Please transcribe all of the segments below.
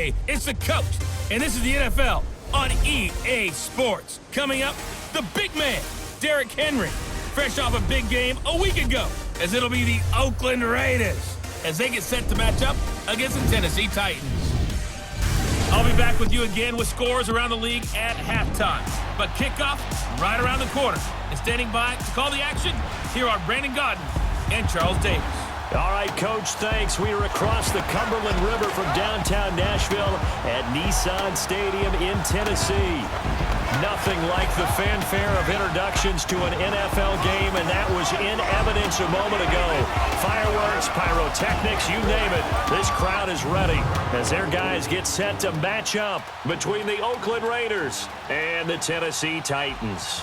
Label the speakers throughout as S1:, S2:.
S1: Hey, it's the coach, and this is the NFL on EA Sports. Coming up, the big man, Derrick Henry, fresh off a big game a week ago, as it'll be the Oakland Raiders as they get set to match up against the Tennessee Titans. I'll be back with you again with scores around the league at halftime. But kickoff right around the corner. And standing by to call the action, here are Brandon Gaudin and Charles Davis.
S2: All right, Coach, thanks. We are across the Cumberland River from downtown Nashville at Nissan Stadium in Tennessee. Nothing like the fanfare of introductions to an NFL game, and that was in evidence a moment ago. Fireworks, pyrotechnics, you name it. This crowd is ready as their guys get set to match up between the Oakland Raiders and the Tennessee Titans.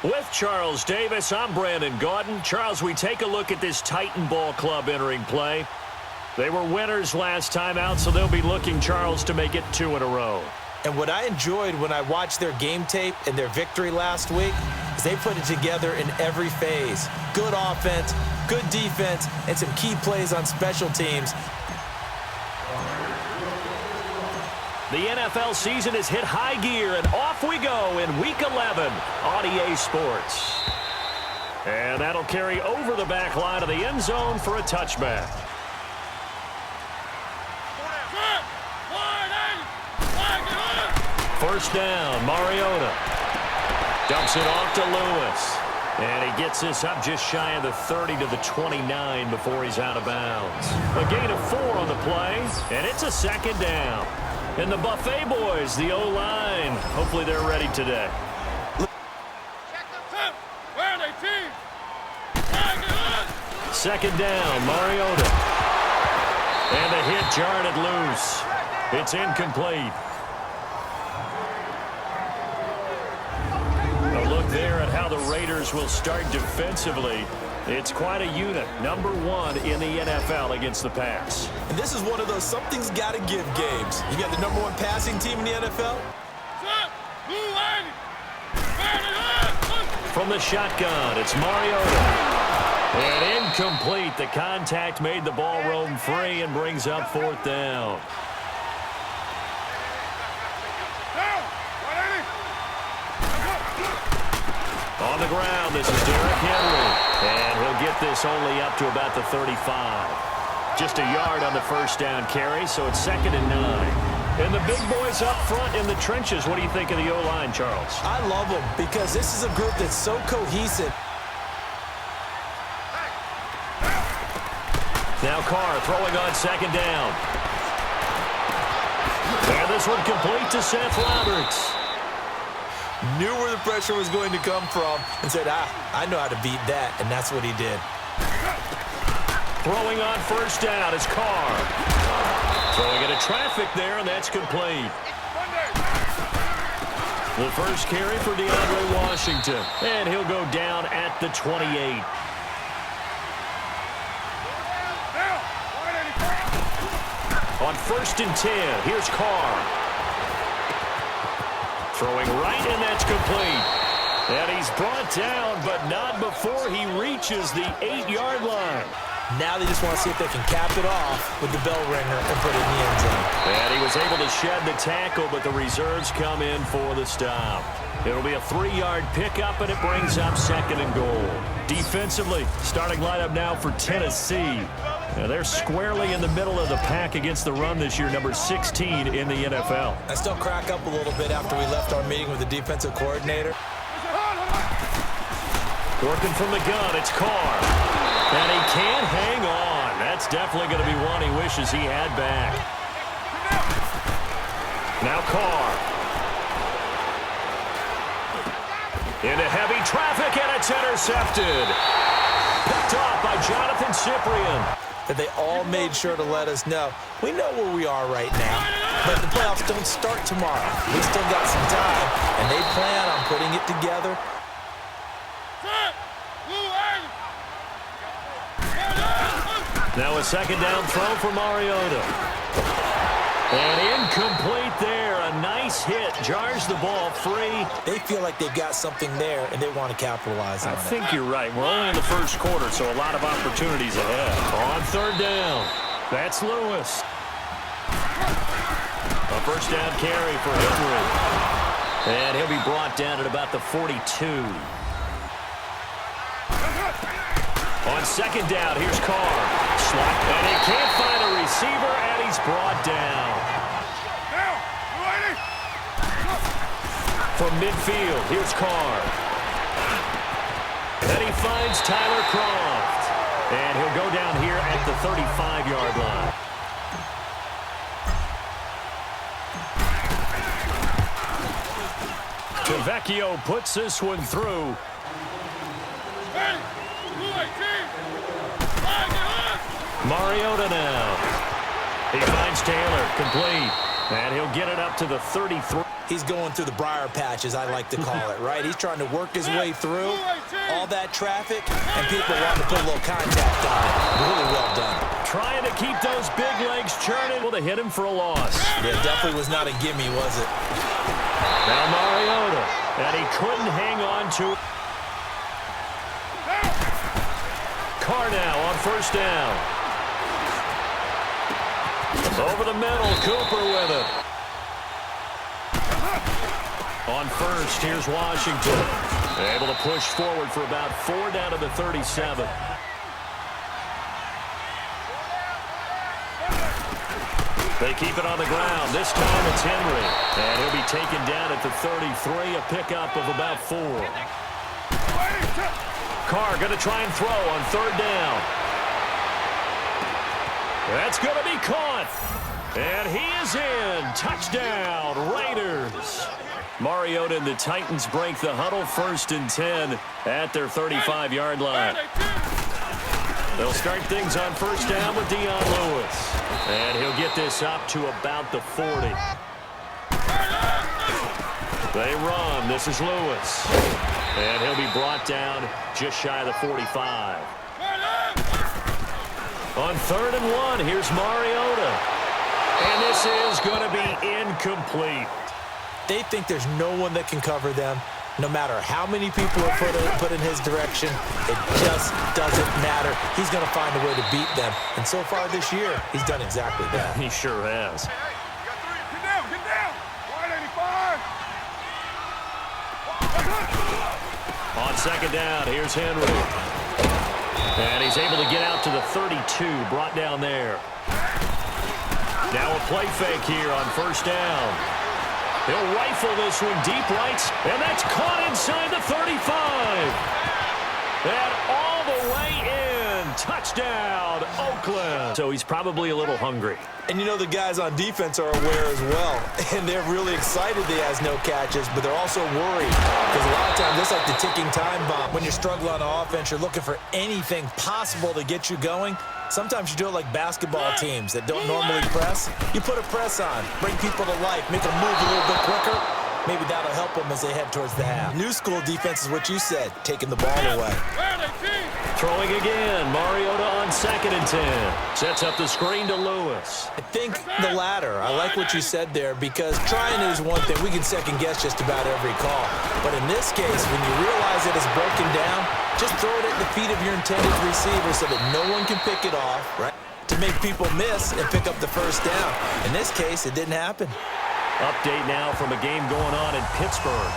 S2: With Charles Davis, I'm Brandon Gaudin. Charles, we take a look at this Titan Ball Club entering play. They were winners last time out, so they'll be looking, Charles, to make it 2 in a row.
S3: And what I enjoyed when I watched their game tape and their victory last week is they put it together in every phase. Good offense, good defense, and some key plays on special teams.
S2: The NFL season has hit high gear, and off we go in Week 11 on EA Sports. And that'll carry over the back line of the end zone for a touchback. First down, Mariota. Dumps it off to Lewis. And he gets this up just shy of the 30 to the 29 before he's out of bounds. A gain of 4 on the play, and it's a second down. And the Buffet boys, the O-line, hopefully they're ready today. Second down, Mariota. And the hit jarred it loose. It's incomplete. A look there at how the Raiders will start defensively. It's quite a unit, number 1 in the NFL against the pass.
S3: And this is one of those something's got to give games. You got the number 1 passing team in the NFL.
S2: From the shotgun, it's Mariota. And incomplete. The contact made the ball roam free and brings up 4th down. On the ground, this is Derrick Henry. And he'll get this only up to about the 35. Just a yard on the first down carry, so it's 2nd and 9. And the big boys up front in the trenches. What do you think of the O-line, Charles?
S3: I love them because this is a group that's so cohesive.
S2: Now Carr throwing on 2nd down. And this one complete to Seth Roberts.
S3: Knew where the pressure was going to come from and said, I know how to beat that, and that's what he did.
S2: Throwing on first down is Carr. Throwing into traffic there, and that's complete. The first carry for DeAndre Washington, and he'll go down at the 28. On 1st and 10, here's Carr. Throwing right, and that's complete. And he's brought down, but not before he reaches the 8-yard line.
S3: Now they just want to see if they can cap it off with the bell ringer and put it in the end zone.
S2: And he was able to shed the tackle, but the reserves come in for the stop. It'll be a 3-yard pickup, and it brings up 2nd and goal. Defensively, starting lineup now for Tennessee. Now they're squarely in the middle of the pack against the run this year, number 16 in the NFL.
S3: I still crack up a little bit after we left our meeting with the defensive coordinator.
S2: Working from the gun, it's Carr. And he can't hang on. That's definitely going to be one he wishes he had back. Now Carr. Into heavy traffic, and it's intercepted. Picked off by Jonathan Cyprien.
S3: That they all made sure to let us know. We know where we are right now, but the playoffs don't start tomorrow. We still got some time, and they plan on putting it together.
S2: Now a 2nd down throw for Mariota. And incomplete there. A nice hit. Jars the ball free.
S3: They feel like they've got something there, and they want to capitalize on it.
S2: I think you're right. We're only in the first quarter, so a lot of opportunities ahead. On 3rd down, that's Lewis. first down carry for Henry. And he'll be brought down at about the 42. On second down, here's Carr. Slot, and he can't find a receiver, and he's brought down. From midfield, here's Carr. And he finds Tyler Croft. And he'll go down here at the 35-yard line. Vecchio puts this one through. Mariota now. He finds Taylor, complete. And he'll get it up to the 33.
S3: He's going through the briar patch, as I like to call it, right? He's trying to work his way through all that traffic, and people want to put a little contact on it. Really well done.
S2: Trying to keep those big legs churning. Able to hit him for a loss.
S3: Yeah, definitely was not a gimme, was it?
S2: Now Mariota, and he couldn't hang on to it. Carr now on first down. Over the middle, Cooper with it. On first, here's Washington. Able to push forward for about 4 down to the 37. They keep it on the ground. This time it's Henry. And he'll be taken down at the 33, a pickup of about 4. Carr going to try and throw on third down. That's going to be caught. And he is in. Touchdown, Raiders. Mariota and the Titans break the huddle, 1st and 10 at their 35-yard line. They'll start things on first down with Dion Lewis. And he'll get this up to about the 40. They run. This is Lewis. And he'll be brought down just shy of the 45. On 3rd and 1, here's Mariota. And this is going to be incomplete.
S3: They think there's no one that can cover them. No matter how many people are put in his direction, it just doesn't matter. He's going to find a way to beat them. And so far this year, he's done exactly that.
S2: He sure has.
S4: Get down, get down. 185.
S2: On second down, here's Henry. And he's able to get out to the 32, brought down there. Now a play fake here on first down. He'll rifle this one deep right, and that's caught inside the 35. And all the way in. Touchdown, Oakland. So he's probably a little hungry.
S3: And you know the guys on defense are aware as well. And they're really excited that he has no catches, but they're also worried. Because a lot of times, it's like the ticking time bomb. When you're struggling on offense, you're looking for anything possible to get you going. Sometimes you do it like basketball teams that don't normally press. You put a press on, bring people to life, make them move a little bit quicker. Maybe that'll help them as they head towards the half. New school defense is what you said, taking the ball away.
S2: Throwing again, Mariota on 2nd and 10. Sets up the screen to Lewis.
S3: I think the latter. I like what you said there because trying is one thing. We can second guess just about every call. But in this case, when you realize that it's broken down, just throw it at the feet of your intended receiver so that no one can pick it off, right? To make people miss and pick up the first down. In this case, it didn't happen.
S2: Update now from a game going on in Pittsburgh.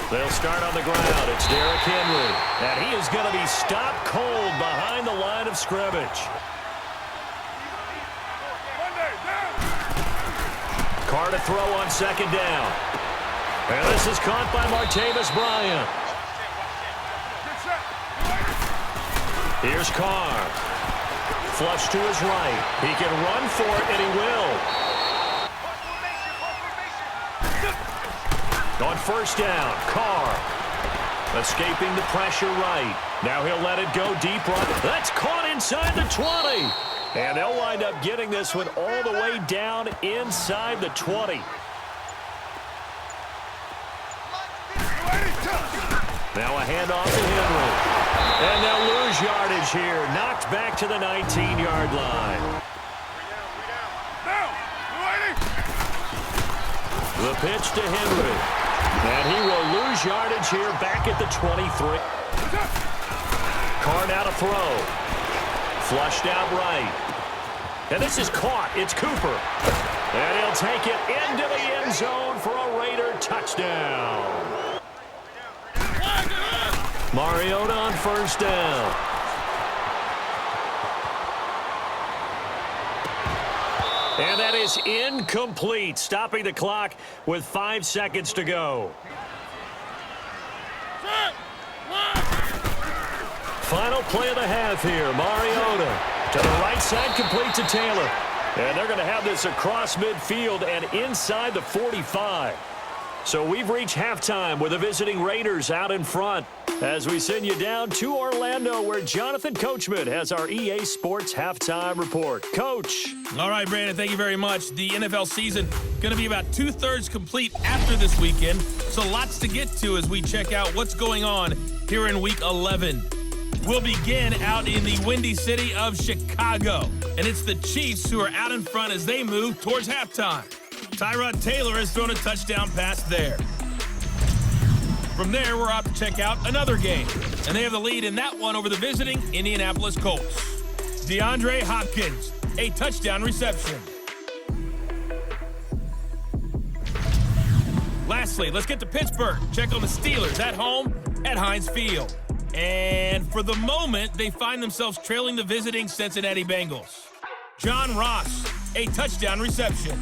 S2: They'll start on the ground. It's Derrick Henry. And he is going to be stopped cold behind the line of scrimmage. Carr to throw on second down. And this is caught by Martavis Bryant. Here's Carr. Flush to his right. He can run for it, and he will. On first down, Carr. Escaping the pressure right. Now he'll let it go deep right. That's caught inside the 20. And they'll wind up getting this one all the way down inside the 20. Now a handoff to Henry. And they'll lose yardage here. Knocked back to the 19-yard line. The pitch to Henry. And he will lose yardage here back at the 23. Carr now to throw. Flushed out right. And this is caught. It's Cooper. And he'll take it into the end zone for a Raider touchdown. Mariota on first down. And that is incomplete, stopping the clock with 5 seconds to go. Final play of the half here. Mariota to the right side, complete to Taylor. And they're going to have this across midfield and inside the 45. So we've reached halftime with the visiting Raiders out in front as we send you down to Orlando where Jonathan Coachman has our EA Sports halftime report. Coach.
S1: All right, Brandon, thank you very much. The NFL season going to be about 2/3 complete after this weekend, so lots to get to as we check out what's going on here in Week 11. We'll begin out in the windy city of Chicago, and it's the Chiefs who are out in front as they move towards halftime. Tyrod Taylor has thrown a touchdown pass there. From there, we're out to check out another game, and they have the lead in that one over the visiting Indianapolis Colts. DeAndre Hopkins, a touchdown reception. Lastly, let's get to Pittsburgh. Check on the Steelers at home at Heinz Field. And for the moment, they find themselves trailing the visiting Cincinnati Bengals. John Ross, a touchdown reception.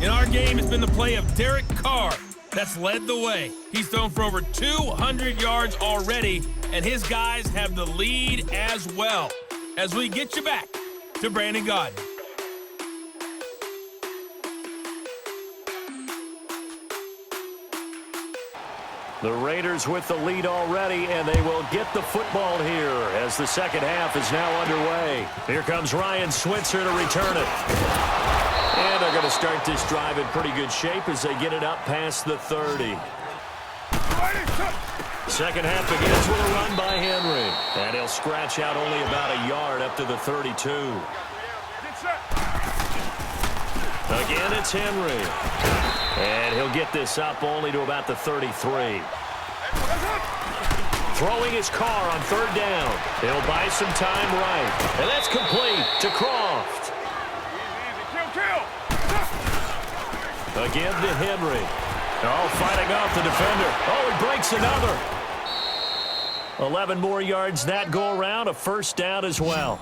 S1: In our game, it's been the play of Derek Carr that's led the way. He's thrown for over 200 yards already, and his guys have the lead as well. As we get you back to Brandon Gaudin.
S2: The Raiders with the lead already, and they will get the football here as the second half is now underway. Here comes Ryan Switzer to return it. And they're going to start this drive in pretty good shape as they get it up past the 30. Second half begins with a run by Henry. And he'll scratch out only about a yard up to the 32. Again, it's Henry. And he'll get this up only to about the 33. Throwing his car on third down. He'll buy some time right. And that's complete to Croft. Again to Henry. Oh, fighting off the defender. Oh, he breaks another. 11 more yards that go around. A first down as well.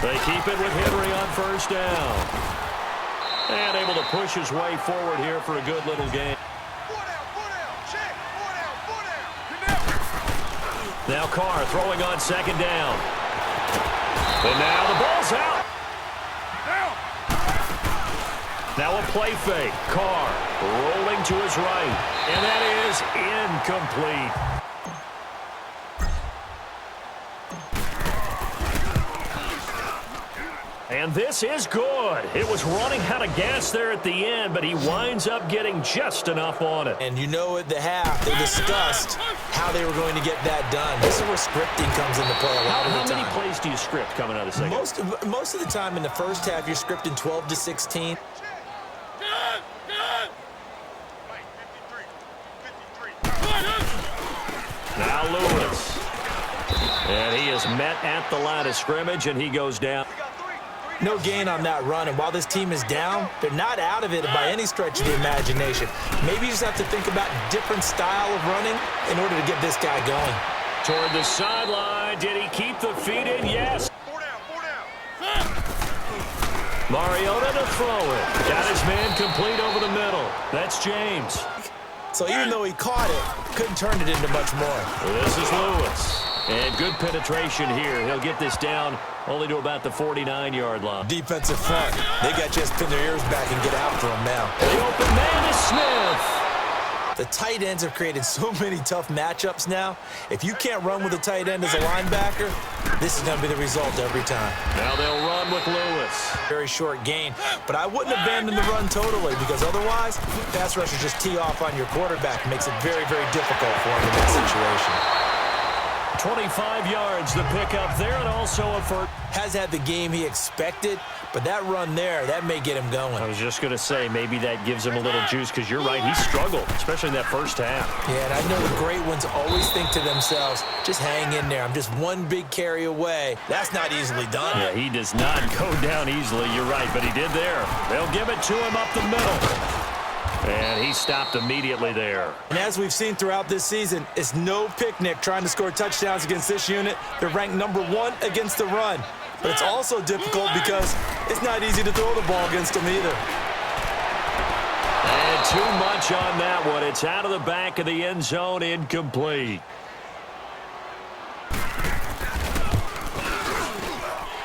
S2: They keep it with Henry on first down. And able to push his way forward here for a good little game. Now Carr throwing on second down. And now the ball's out. Now a play fake. Carr rolling to his right. And that is incomplete. And this is good. It was running out of gas there at the end, but he winds up getting just enough on it.
S3: And you know at the half, they discussed how they were going to get that done. This is where scripting comes into play a lot of the time.
S2: How many plays do you script coming out of the second?
S3: Most of the time in the first half, you're scripting 12 to 16.
S2: Now Lewis. And he is met at the line of scrimmage, and he goes down.
S3: No gain on that run, and while this team is down, they're not out of it by any stretch of the imagination. Maybe you just have to think about different style of running in order to get this guy going.
S2: Toward the sideline. Did he keep the feet in? Yes. Mariota to throw it. Got his man complete over the middle. That's James.
S3: So even though he caught it, couldn't turn it into much more.
S2: This is Lewis. And good penetration here. He'll get this down only to about the 49-yard line.
S3: Defensive front. They got just pin their ears back and get after him now.
S2: The open man is Smith.
S3: The tight ends have created so many tough matchups now. If you can't run with a tight end as a linebacker, this is going to be the result every time.
S2: Now they'll run with Lewis.
S3: Very short gain, but I wouldn't abandon the run totally because otherwise, pass rushers just tee off on your quarterback. It makes it very, very difficult for him in that situation.
S2: 25 yards the pickup there, and also a first.
S3: Has had the game he expected, but that run there, that may get him going.
S2: I was just going to say, maybe that gives him a little juice, because you're right, he struggled, especially in that first half.
S3: Yeah, and I know the great ones always think to themselves, just hang in there. I'm just one big carry away. That's not easily done.
S2: Yeah, he does not go down easily, you're right, but he did there. They'll give it to him up the middle. And he stopped immediately there.
S3: And as we've seen throughout this season, it's no picnic trying to score touchdowns against this unit. They're ranked #1 against the run. But it's also difficult because it's not easy to throw the ball against them either.
S2: And too much on that one. It's out of the back of the end zone, incomplete.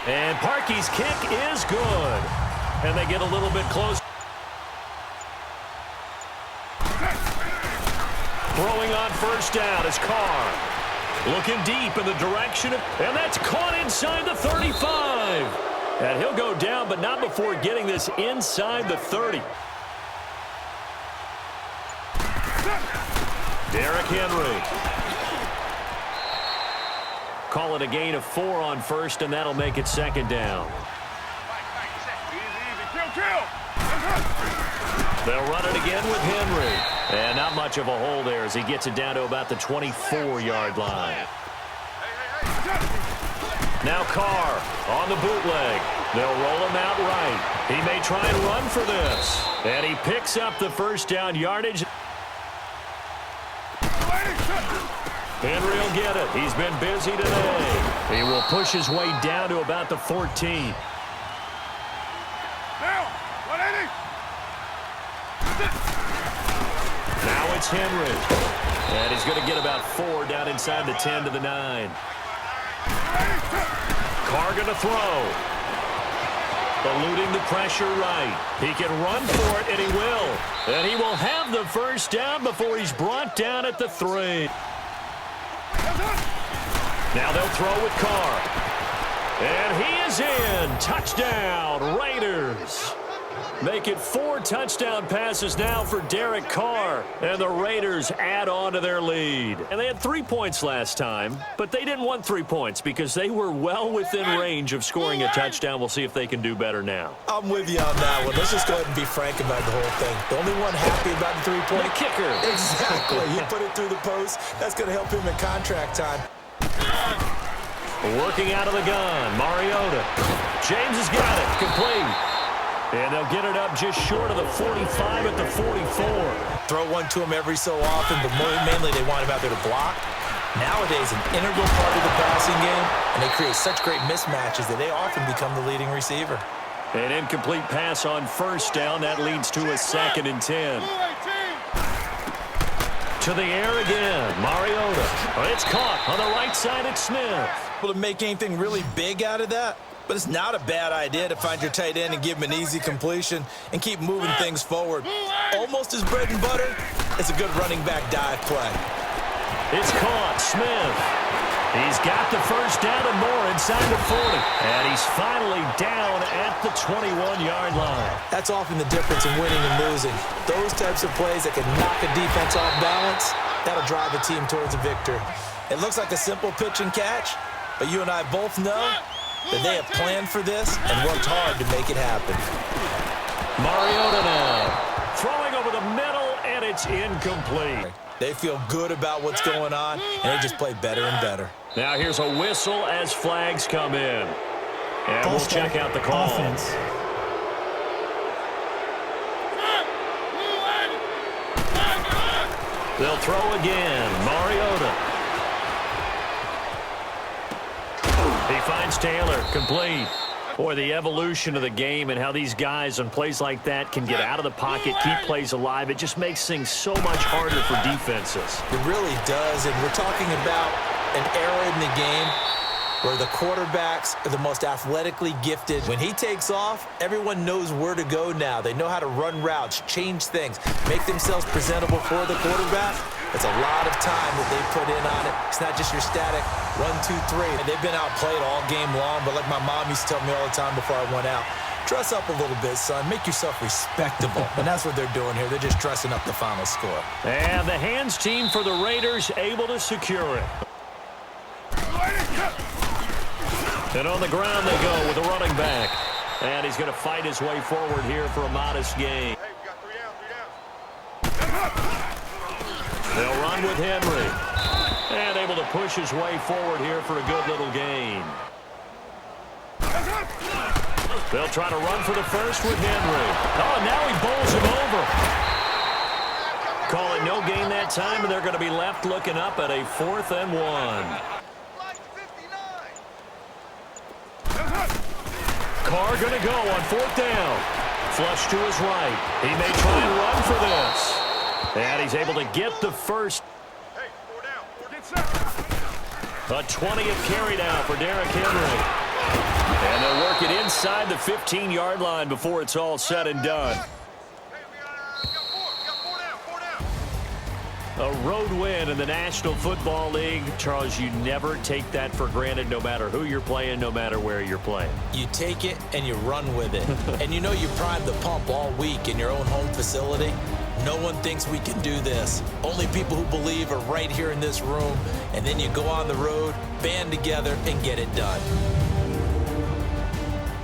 S2: And Parkey's kick is good. And they get a little bit close. Throwing on first down is Carr. Looking deep in the direction of, and that's caught inside the 35. And he'll go down, but not before getting this inside the 30. Derrick Henry. Call it a gain of 4 on first, and that'll make it second down.
S4: Easy. Kill.
S2: They'll run it again with Henry. And not much of a hole there as he gets it down to about the 24-yard line. Now Carr on the bootleg. They'll roll him out right. He may try and run for this. And he picks up the first down yardage. Henry will get it. He's been busy today. He will push his way down to about the 14. Now it's Henry. And he's going to get about 4 down inside the 10 to the 9. Carr going to throw. Eluding the pressure right. He can run for it, and he will. And he will have the first down before he's brought down at the 3. Now they'll throw with Carr. And he is in. Touchdown, Raiders. Make it 4 touchdown passes now for Derek Carr. And the Raiders add on to their lead. And they had 3 points last time, but they didn't want 3 points because they were well within range of scoring a touchdown. We'll see if they can do better now.
S3: I'm with you on that one. Let's just go ahead and be frank about the whole thing. The only one happy about the 3-point.
S2: The kicker.
S3: Exactly. You put it through the post. That's going to help him in contract time.
S2: Working out of the gun, Mariota. James has got it. Complete. And they'll get it up just short of the 45 at the 44.
S3: Throw one to him every so often, but mainly they want him out there to block. Nowadays, an integral part of the passing game, and they create such great mismatches that they often become the leading receiver.
S2: An incomplete pass on first down. That leads to a 2nd and 10. To the air again, Mariota. It's caught on the right side at Smith.
S3: Able to make anything really big out of that? But it's not a bad idea to find your tight end and give him an easy completion and keep moving things forward. Almost his bread and butter. It's a good running back dive play.
S2: It's caught. Smith. He's got the first down and more inside the 40. And he's finally down at the 21-yard line.
S3: That's often the difference in winning and losing. Those types of plays that can knock a defense off balance, that'll drive a team towards a victory. It looks like a simple pitch and catch, but you and I both know that they have planned for this and worked hard to make it happen.
S2: Mariota now. Throwing over the middle, and it's incomplete.
S3: They feel good about what's going on, and they just play better and better.
S2: Now here's a whistle as flags come in. And we'll check out the call.
S5: Offense.
S2: They'll throw again. Mariota. He finds Taylor, complete. Boy, the evolution of the game and how these guys on plays like that can get out of the pocket, keep plays alive, it just makes things so much harder for defenses.
S3: It really does, and we're talking about an era in the game where the quarterbacks are the most athletically gifted. When he takes off, everyone knows where to go now. They know how to run routes, change things, make themselves presentable for the quarterback. It's a lot of time that they put in on it. It's not just your static 1, 2, 3. And they've been outplayed all game long, but like my mom used to tell me all the time before I went out, dress up a little bit, son. Make yourself respectable. And that's what they're doing here. They're just dressing up the final score.
S2: And the hands team for the Raiders able to secure it. And on the ground they go with a running back. And he's going to fight his way forward here for a modest gain.
S4: Hey, we got 3 down, 3 down.
S2: They'll run with Henry. And able to push his way forward here for a good little gain. They'll try to run for the first with Henry. Oh, and now he bowls him over. Call it no gain that time, and they're going to be left looking up at a 4th and 1. Carr going to go on 4th down. Flush to his right. He may try and run for this. And he's able to get the first.
S4: Hey, 4 down, 4 get set.
S2: A 20th carry down for Derrick Henry. And they'll work it inside the 15-yard line before it's all said and done.
S4: Hey, we got 4 down, 4 down.
S2: A road win in the National Football League. Charles, you never take that for granted no matter who you're playing, no matter where you're playing.
S3: You take it and you run with it. And you know you prime the pump all week in your own home facility. No one thinks we can do this. Only people who believe are right here in this room. And then you go on the road, band together, and get it done.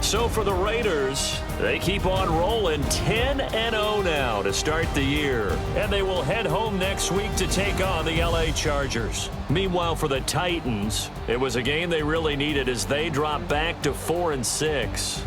S2: So for the Raiders, they keep on rolling 10-0 now to start the year. And they will head home next week to take on the LA Chargers. Meanwhile, for the Titans, it was a game they really needed as they drop back to 4-6.